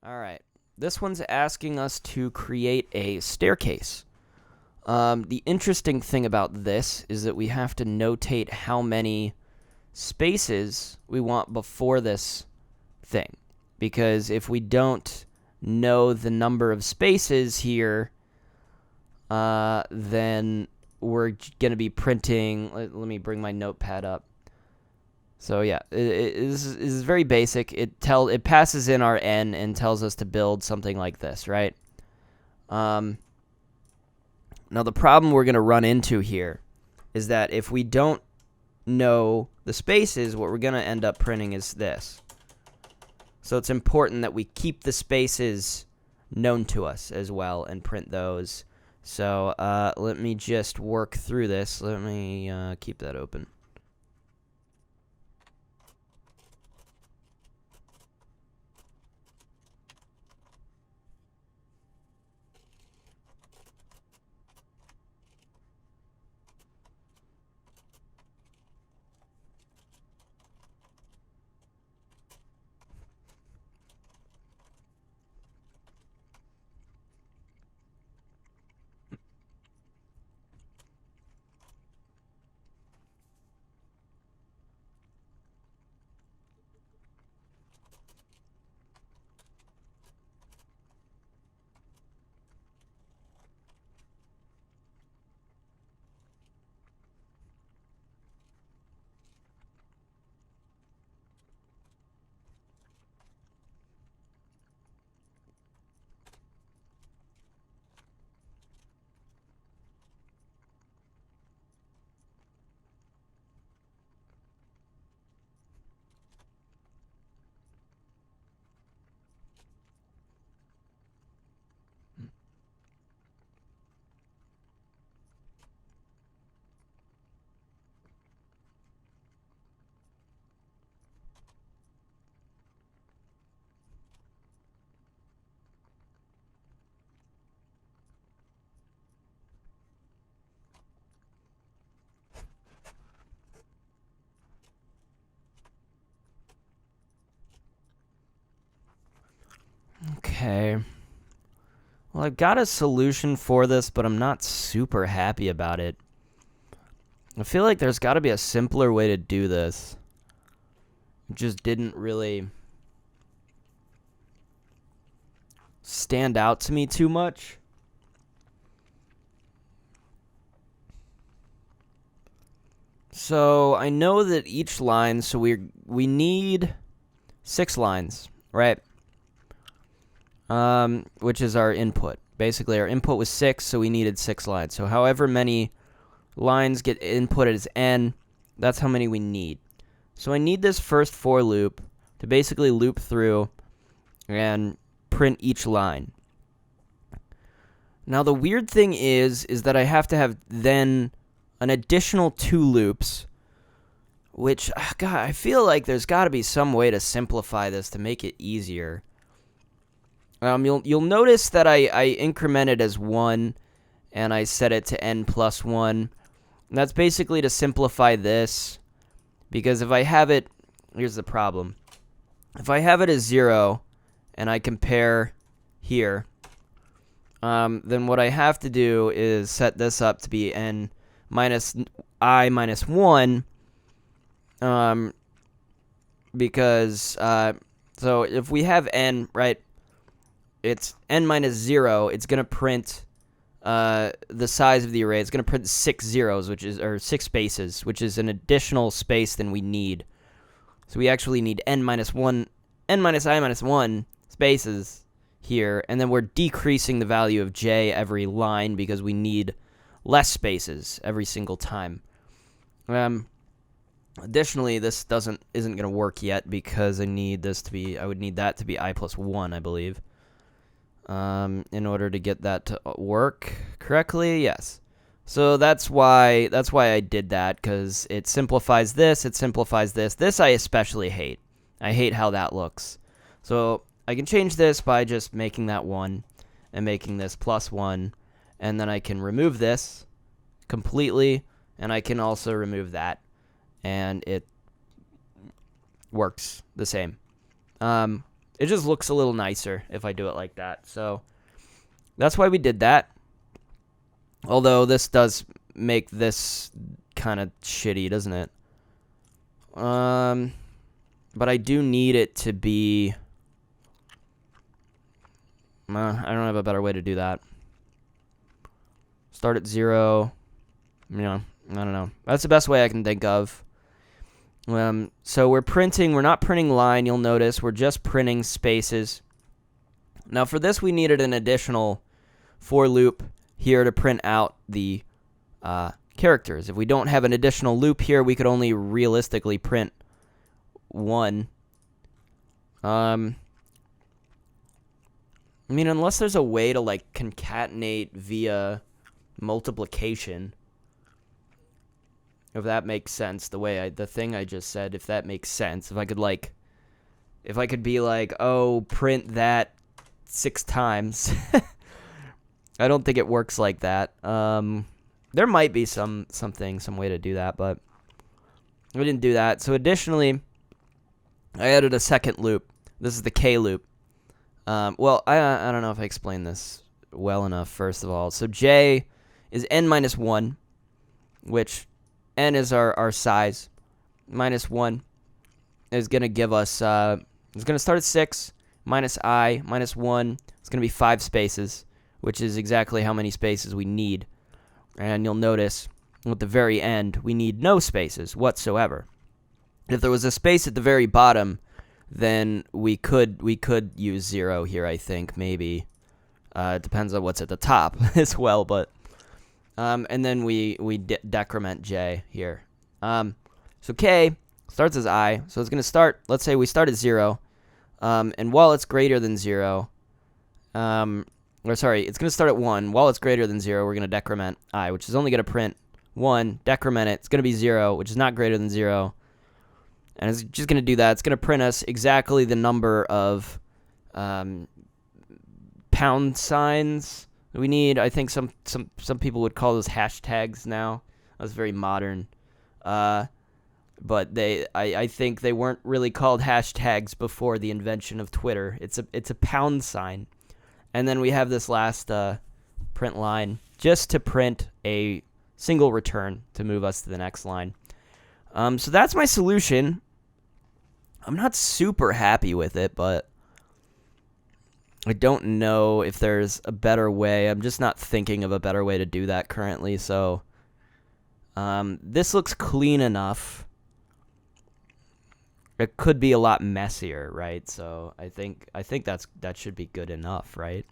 All right. This one's asking us to create a staircase. The interesting thing about this is that we have to notate how many spaces we want before this thing. Because if we don't know the number of spaces here, then we're going to be printing. Let me bring my notepad up. So yeah, this is very basic. It passes in our n and tells us to build something like this, right? Now the problem we're going to run into here is that if we don't know the spaces, what we're going to end up printing is this. So it's important that we keep the spaces known to us as well and print those. So let me just work through this. Let me keep that open. Okay. Well, I've got a solution for this, but I'm not super happy about it. I feel like there's got to be a simpler way to do this. It just didn't really stand out to me too much. So I know that each line, so we need 6 lines, right? Which is our input. Basically, our input was 6, so we needed 6 lines. So however many lines get inputted as n, that's how many we need. So I need this first for loop to basically loop through and print each line. Now the weird thing is that I have to have then an additional 2 loops, which, God, I feel like there's got to be some way to simplify this to make it easier. You'll notice that I incremented as 1, and I set it to n plus 1. And that's basically to simplify this, because if I have it, here's the problem. If I have it as 0, and I compare here, then what I have to do is set this up to be n minus I minus 1, because, so if we have n, right, it's n minus 0, it's going to print the size of the array. It's going to print 6 zeros, or 6 spaces, which is an additional space than we need. So we actually need n minus I minus 1 spaces here, and then we're decreasing the value of j every line because we need less spaces every single time. Additionally, this isn't going to work yet because I would need that to be I plus 1, I believe. In order to get that to work correctly, yes. So that's why I did that, because it simplifies this, This I especially hate. I hate how that looks. So I can change this by just making that 1 and making this plus 1, and then I can remove this completely, and I can also remove that, and it works the same. It just looks a little nicer if I do it like that. So that's why we did that. Although this does make this kind of shitty, doesn't it? But I do need it to be... I don't have a better way to do that. Start at 0. You know, I don't know. That's the best way I can think of. So we're not printing line, you'll notice. We're just printing spaces. Now for this, we needed an additional for loop here to print out the characters. If we don't have an additional loop here, we could only realistically print one. I mean, unless there's a way to, like, concatenate via multiplication. If that makes sense, the thing I just said, if that makes sense. If I could be like, oh, print that 6 times. I don't think it works like that. There might be some way to do that, but we didn't do that. So additionally, I added a second loop. This is the K loop. Well, I don't know if I explained this well enough, first of all. So J is n minus 1, which n is our size. Minus 1 is going to give us, it's going to start at 6, minus I, minus 1. It's going to be 5 spaces, which is exactly how many spaces we need. And you'll notice at the very end, we need no spaces whatsoever. If there was a space at the very bottom, then we could use 0 here, I think, maybe. It depends on what's at the top as well, but... and then we decrement J here. So K starts as I, so it's going to start, let's say we start at 0, and while it's greater than 0, it's going to start at 1. While it's greater than 0, we're going to decrement I, which is only going to print 1, decrement it. It's going to be 0, which is not greater than 0. And it's just going to do that. It's going to print us exactly the number of pound signs we need. I think some people would call those hashtags now. That's very modern. But I think they weren't really called hashtags before the invention of Twitter. It's a pound sign. And then we have this last print line just to print a single return to move us to the next line. So that's my solution. I'm not super happy with it, but I don't know if there's a better way. I'm just not thinking of a better way to do that currently. So this looks clean enough. It could be a lot messier, right? So I think that should be good enough, right?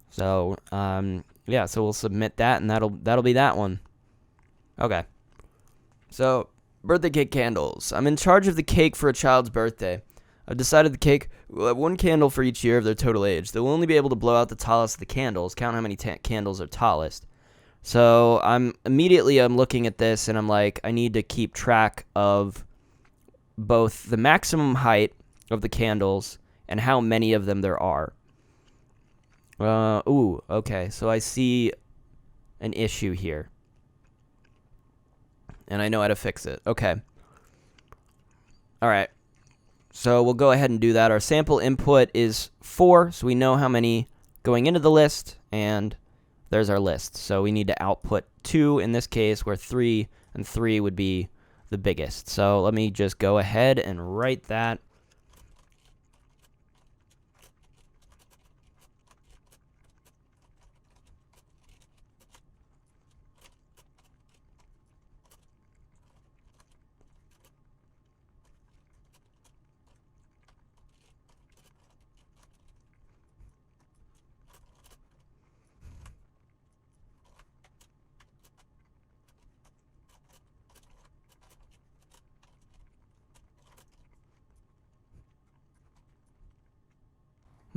So yeah, so we'll submit that, and that'll be that one. Okay. So birthday cake candles. I'm in charge of the cake for a child's birthday. I've decided the cake will have 1 candle for each year of their total age. They will only be able to blow out the tallest of the candles. Count how many candles are tallest. So I'm looking at this, and I'm like, I need to keep track of both the maximum height of the candles and how many of them there are. Okay. So I see an issue here. And I know how to fix it. Okay. All right. So we'll go ahead and do that. Our sample input is 4, so we know how many going into the list, and there's our list. So we need to output 2 in this case, where 3 and 3 would be the biggest. So let me just go ahead and write that.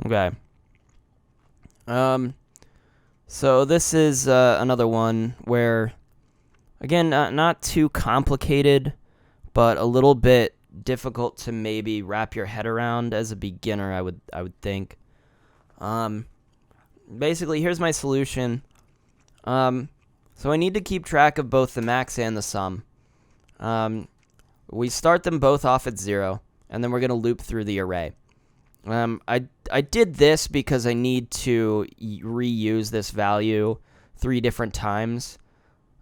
Okay. So this is another one where, again, not too complicated, but a little bit difficult to maybe wrap your head around as a beginner, I would think. Basically, here's my solution. So I need to keep track of both the max and the sum. We start them both off at 0, and then we're going to loop through the array. I did this because I need to reuse this value 3 different times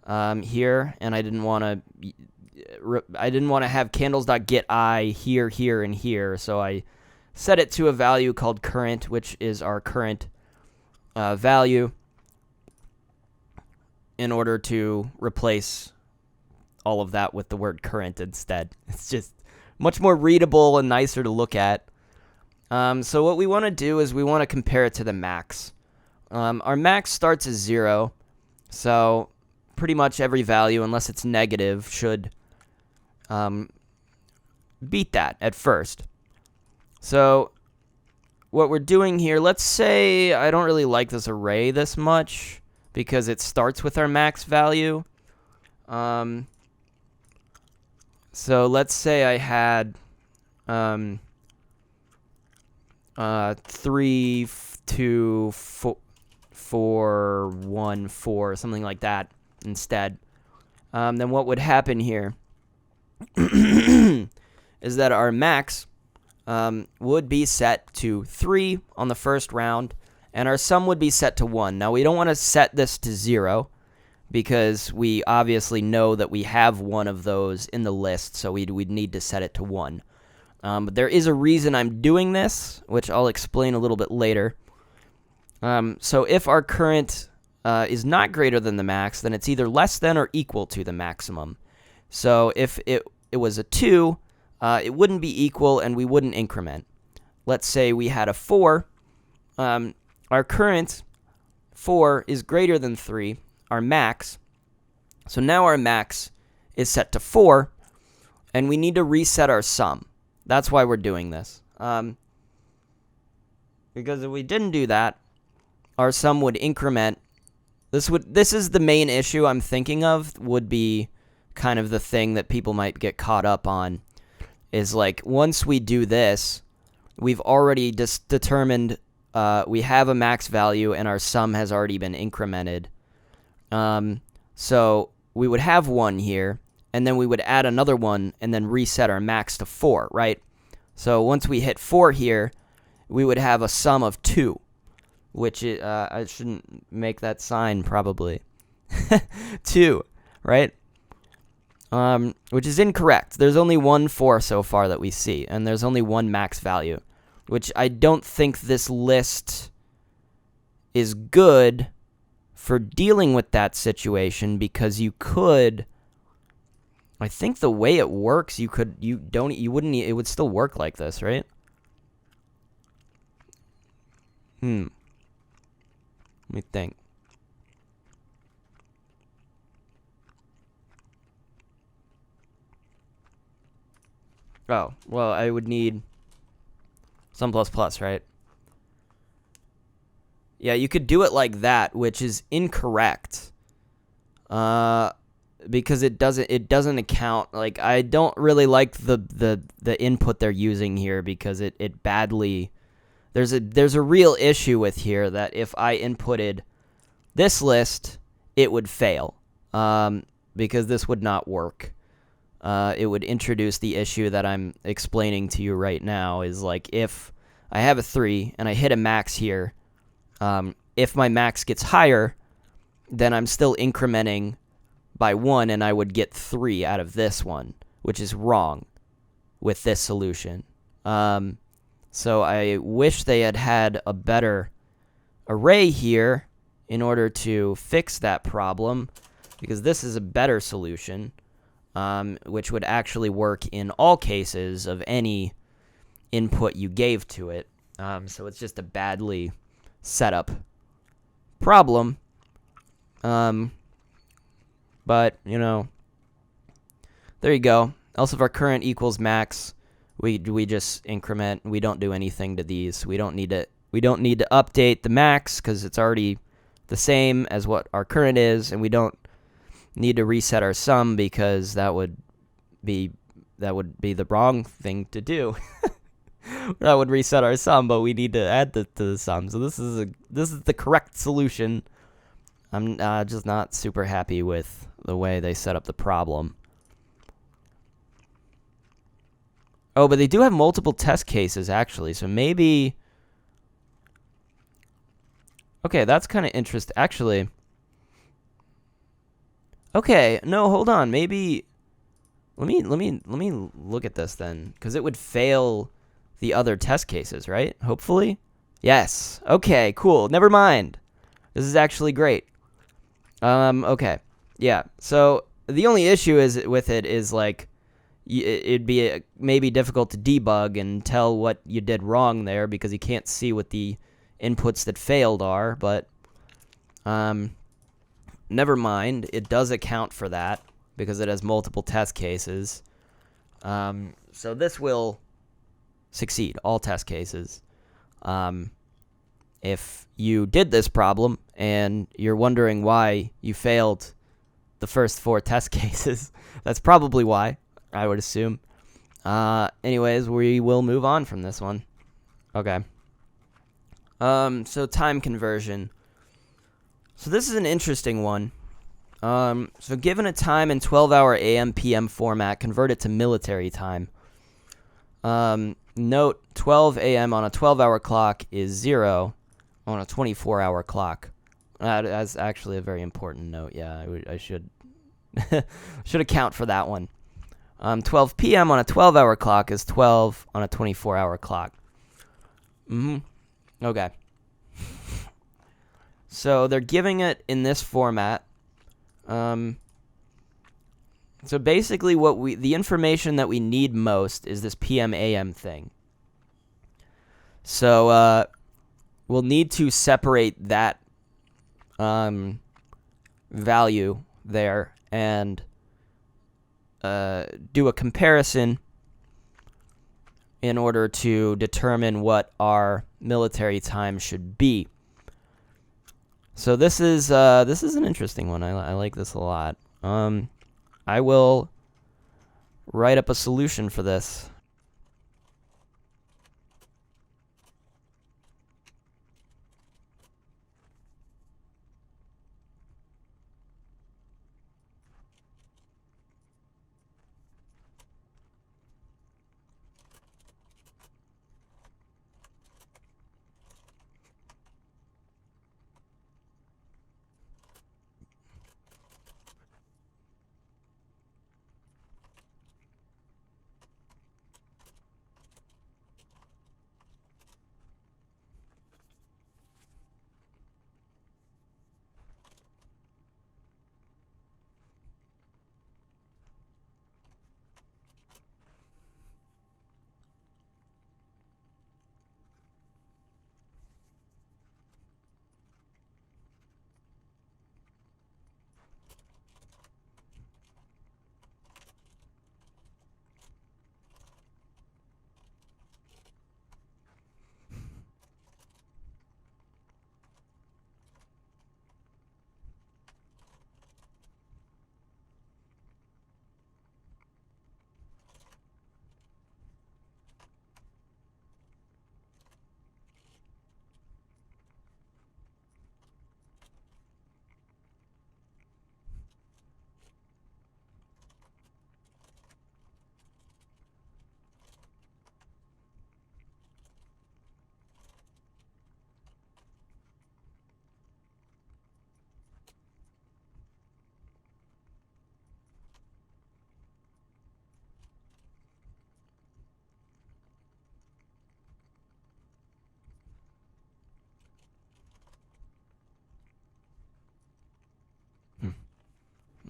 here, and I didn't want to have candles.getI here, here, and here, so I set it to a value called current, which is our current value, in order to replace all of that with the word current instead. It's just much more readable and nicer to look at. So what we want to do is we want to compare it to the max. Our max starts as 0, so pretty much every value, unless it's negative, should beat that at first. So what we're doing here, let's say I don't really like this array this much because it starts with our max value. So let's say I had 3, 2, 4, 1, 4, something like that instead. Then what would happen here is that our max would be set to 3 on the first round, and our sum would be set to 1. Now, we don't want to set this to 0 because we obviously know that we have one of those in the list, so we'd need to set it to 1. But there is a reason I'm doing this, which I'll explain a little bit later. So if our current is not greater than the max, then it's either less than or equal to the maximum. So if it was a 2, it wouldn't be equal and we wouldn't increment. Let's say we had a 4. Our current 4 is greater than 3, our max. So now our max is set to 4, and we need to reset our sum. That's why we're doing this. Because if we didn't do that, our sum would increment. This is the main issue I'm thinking of, would be kind of the thing that people might get caught up on, is like once we do this, we've already determined we have a max value and our sum has already been incremented. So we would have 1 here, and then we would add another 1 and then reset our max to 4, right? So once we hit 4 here, we would have a sum of 2, which is, I shouldn't make that sign probably. 2, right? Which is incorrect. There's only 1 4 so far that we see, and there's only 1 max value, which I don't think this list is good for dealing with that situation, because you could, I think the way it works, it would still work like this, right? Let me think. Oh, well, I would need some plus plus, right? Yeah, you could do it like that, which is incorrect. Because it doesn't account, like, I don't really like the input they're using here, because it badly, there's a real issue with here that if I inputted this list, it would fail, because this would not work. It would introduce the issue that I'm explaining to you right now, is like if I have a 3 and I hit a max here, if my max gets higher, then I'm still incrementing by 1, and I would get 3 out of this one, which is wrong with this solution. So I wish they had a better array here in order to fix that problem, because this is a better solution, which would actually work in all cases of any input you gave to it. So it's just a badly set up problem. But, you know, there you go. Else if our current equals max, we just increment. We don't do anything to these. We don't need to update the max because it's already the same as what our current is, and we don't need to reset our sum because that would be the wrong thing to do. That would reset our sum, but we need to add to the sum. So this is the correct solution. I'm just not super happy with the way they set up the problem. Oh, but they do have multiple test cases, actually, so maybe... Okay, that's kind of interesting. Actually... Okay, no, hold on. Maybe... Let me look at this, then, because it would fail the other test cases, right? Hopefully? Yes. Okay, cool. Never mind. This is actually great. Okay. Yeah, so the only issue with it is, like... It'd be maybe difficult to debug and tell what you did wrong there because you can't see what the inputs that failed are, but never mind. It does account for that because it has multiple test cases. So this will succeed, all test cases. If you did this problem and you're wondering why you failed the first 4 test cases, that's probably why. I would assume. Anyways, we will move on from this one. Okay. So time conversion. So this is an interesting one. So given a time in 12-hour AM PM format, convert it to military time. Note 12 AM on a 12-hour clock is 0 on a 24-hour clock. That's actually a very important note. Yeah, I should should account for that one. 12 p.m. on a 12-hour clock is 12 on a 24-hour clock. Okay. So they're giving it in this format. So basically the information that we need most is this PM AM thing. So we'll need to separate that value there and do a comparison in order to determine what our military time should be. So this is an interesting one. I like this a lot. I will write up a solution for this.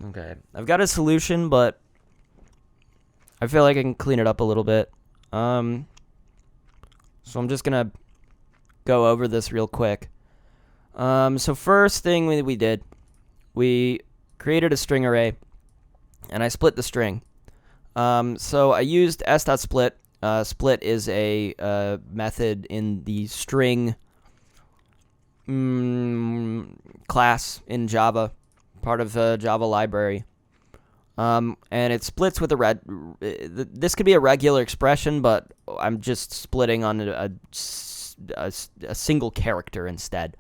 Okay, I've got a solution, but I feel like I can clean it up a little bit. So I'm just gonna go over this real quick. So first thing we did, we created a string array, and I split the string. So I used s.split. Split is a method in the string class in Java, part of the Java library. And it splits with this could be a regular expression, but I'm just splitting on a single character instead.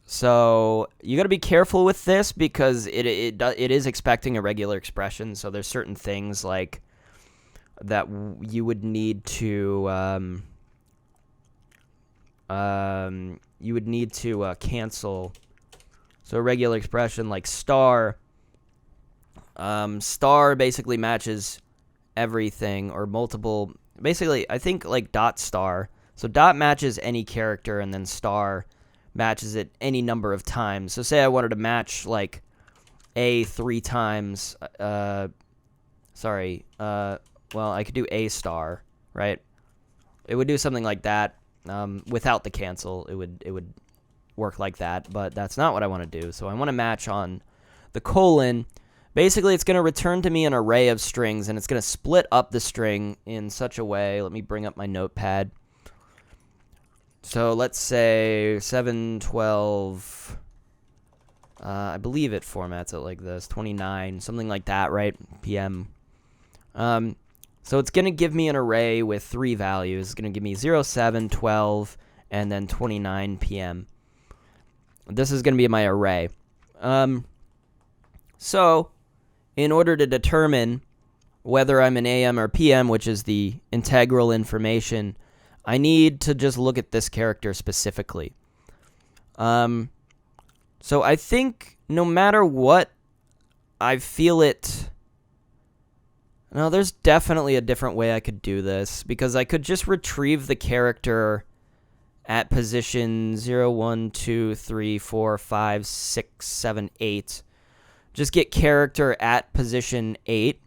So you got to be careful with this because it is expecting a regular expression. So there's certain things like that you would need to cancel. So a regular expression like star, star basically matches everything or multiple. Basically, I think like dot star. So dot matches any character, and then star matches it any number of times. So say I wanted to match like A 3 times. Well, I could do A star, right? It would do something like that. Without the cancel, it would work like that, but that's not what I want to do. So I want to match on the colon. Basically, it's going to return to me an array of strings, and it's going to split up the string in such a way. Let me bring up my notepad. So let's say 712. I believe it formats it like this, 29, something like that, right? PM. So it's going to give me an array with 3 values. It's going to give me 0, 7, 12, and then 29 PM. This is going to be my array. So in order to determine whether I'm an AM or PM, which is the integral information, I need to just look at this character specifically. So I think no matter what, I feel it. No, there's definitely a different way I could do this, because I could just retrieve the character at position 0, 1, 2, 3, 4, 5, 6, 7, 8. Just get character at position 8,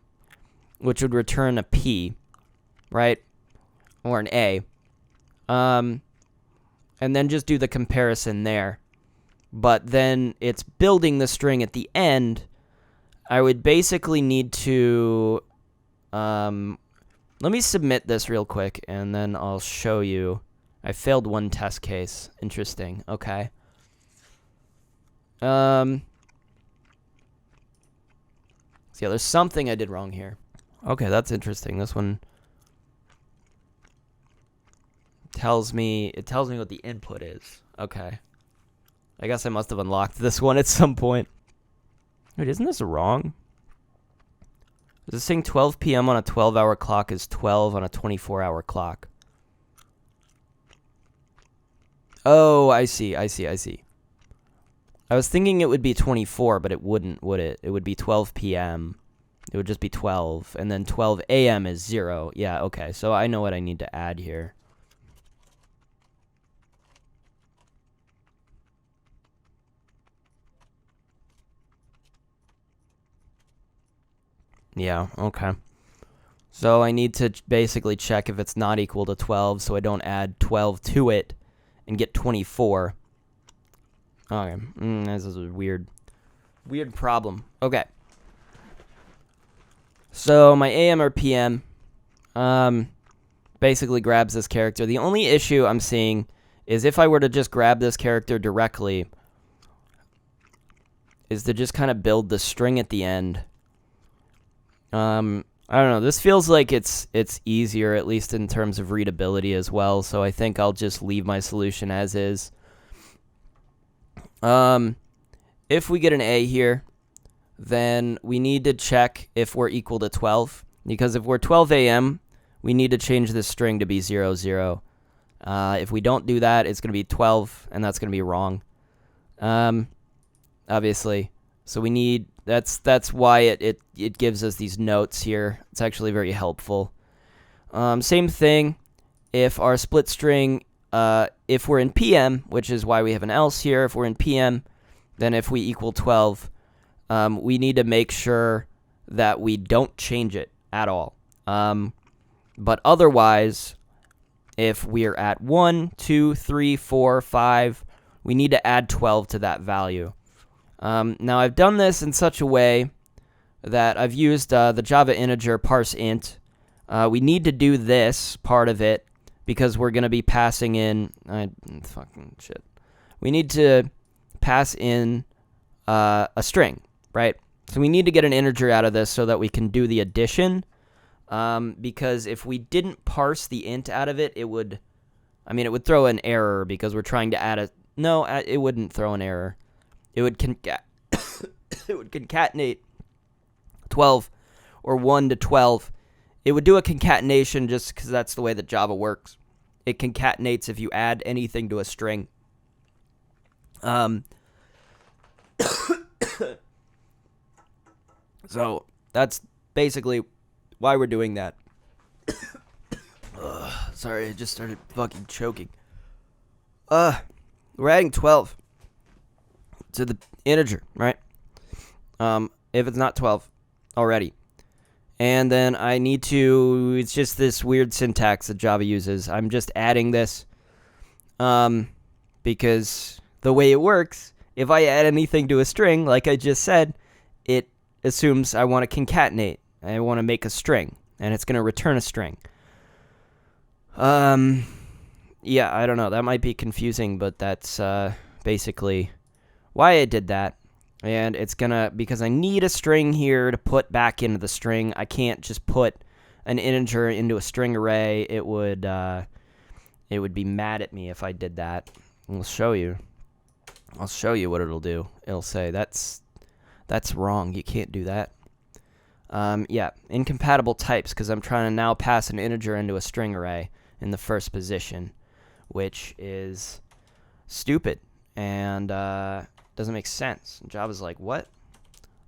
which would return a P, right? Or an A. And then just do the comparison there. But then it's building the string at the end. I would basically need to... let me submit this real quick, and then I'll show you. I failed one test case. Interesting. Okay. So yeah, there's something I did wrong here. Okay, that's interesting. This one tells me what the input is. Okay. I guess I must have unlocked this one at some point. Wait, isn't this wrong? Is this saying 12 PM on a 12-hour clock is 12 on a 24-hour clock? Oh, I see. I was thinking it would be 24, but it wouldn't, would it? It would be 12 PM. It would just be 12, and then 12 AM is 0. Yeah, okay, so I know what I need to add here. Yeah, okay. So I need to basically check if it's not equal to 12, so I don't add 12 to it and get 24. Okay, this is a weird problem. Okay. So my AM or PM basically grabs this character. The only issue I'm seeing is if I were to just grab this character directly, is to just kind of build the string at the end. I don't know. This feels like it's easier, at least in terms of readability as well, so I think I'll just leave my solution as is. If we get an A here, then we need to check if we're equal to 12, because if we're 12 AM, we need to change this string to be 0, 0. If we don't do that, it's going to be 12, and that's going to be wrong. Obviously. So we need, that's why it gives us these notes here. It's actually very helpful. Same thing, if our split string, if we're in PM, which is why we have an else here, if we're in PM, then if we equal 12, we need to make sure that we don't change it at all. But otherwise, if we're at 1, 2, 3, 4, 5, we need to add 12 to that value. Now, I've done this in such a way that I've used the Java integer parse int. We need to do this part of it because we're going to be passing in... fucking shit. We need to pass in a string, right? So we need to get an integer out of this so that we can do the addition. Because if we didn't parse the int out of it, it would throw an error because we're trying to add a... No, it wouldn't throw an error. It would it would concatenate 12 or 1 to 12 it would do a concatenation just because that's the way that Java works. It concatenates if you add anything to a string. So that's basically why we're doing that. Sorry, I just started fucking choking. We're adding 12 to the integer, right? If it's not 12 already. And then I need to, it's just this weird syntax that Java uses. I'm just adding this because the way it works, if I add anything to a string, like I just said, it assumes I want to concatenate. I want to make a string, and it's going to return a string. Yeah, I don't know. That might be confusing, but that's basically why I did that. And it's gonna, because I need a string here to put back into the string. I can't just put an integer into a string array. It would be mad at me if I did that. I'll show you. I'll show you what it'll do. It'll say that's wrong. You can't do that. Yeah, incompatible types, because I'm trying to now pass an integer into a string array in the first position, which is stupid and doesn't make sense. Java's like, what?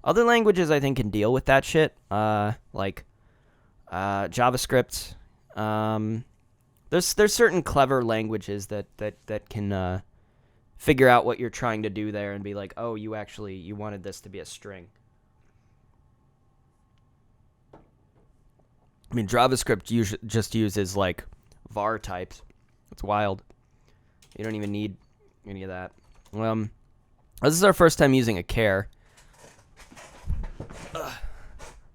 Other languages I think can deal with that shit, like JavaScript. There's certain clever languages that can figure out what you're trying to do there and be like, oh, you wanted this to be a string. I mean, JavaScript just uses like var types. It's wild. You don't even need any of that. This is our first time using a char.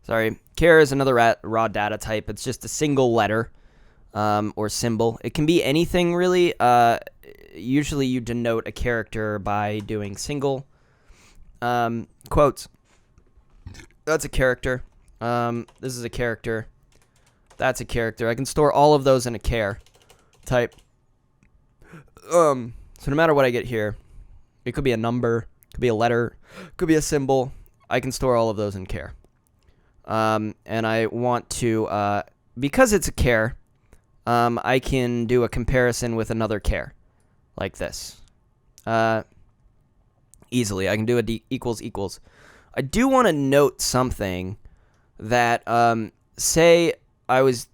Sorry. Char is another raw data type. It's just a single letter or symbol. It can be anything, really. Usually you denote a character by doing single quotes. That's a character. This is a character. That's a character. I can store all of those in a char type. So no matter what I get here, it could be a number, could be a letter, could be a symbol. I can store all of those in char. And I want to, because it's a char, I can do a comparison with another char, like this. Easily. I can do a equals equals. I do want to note something that, say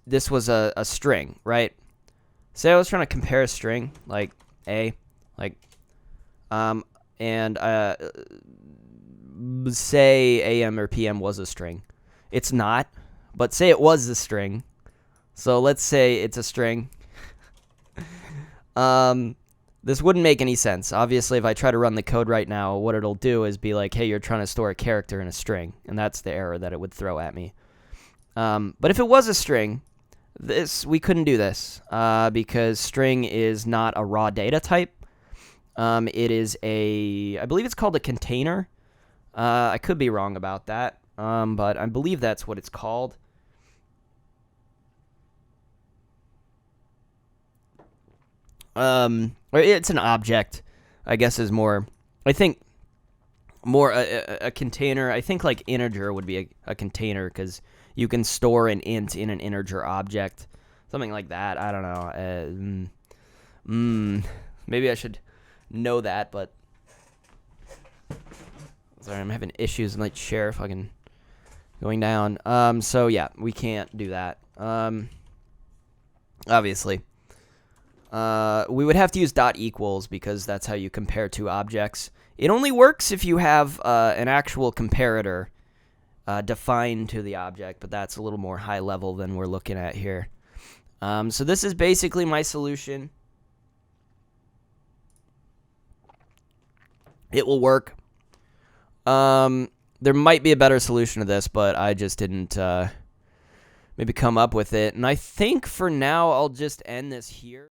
this was a string, right? Say I was trying to compare a string, like A, like, and say AM or PM was a string. It's not, but say it was a string. So let's say it's a string. This wouldn't make any sense. Obviously, if I try to run the code right now, what it'll do is be like, hey, you're trying to store a character in a string, and that's the error that it would throw at me. But if it was a string, we couldn't do this because string is not a raw data type. It is I believe it's called a container. I could be wrong about that, but I believe that's what it's called. Or it's an object, I guess is more, I think, more a container. I think like integer would be a container because you can store an int in an integer object. Something like that. I don't know. Maybe I should know that, but sorry, I'm having issues with my chair fucking going down. So yeah, we can't do that. Obviously. We would have to use dot equals because that's how you compare two objects. It only works if you have an actual comparator defined to the object, but that's a little more high level than we're looking at here. So this is basically my solution. It will work. There might be a better solution to this, but I just didn't maybe come up with it. And I think for now I'll just end this here.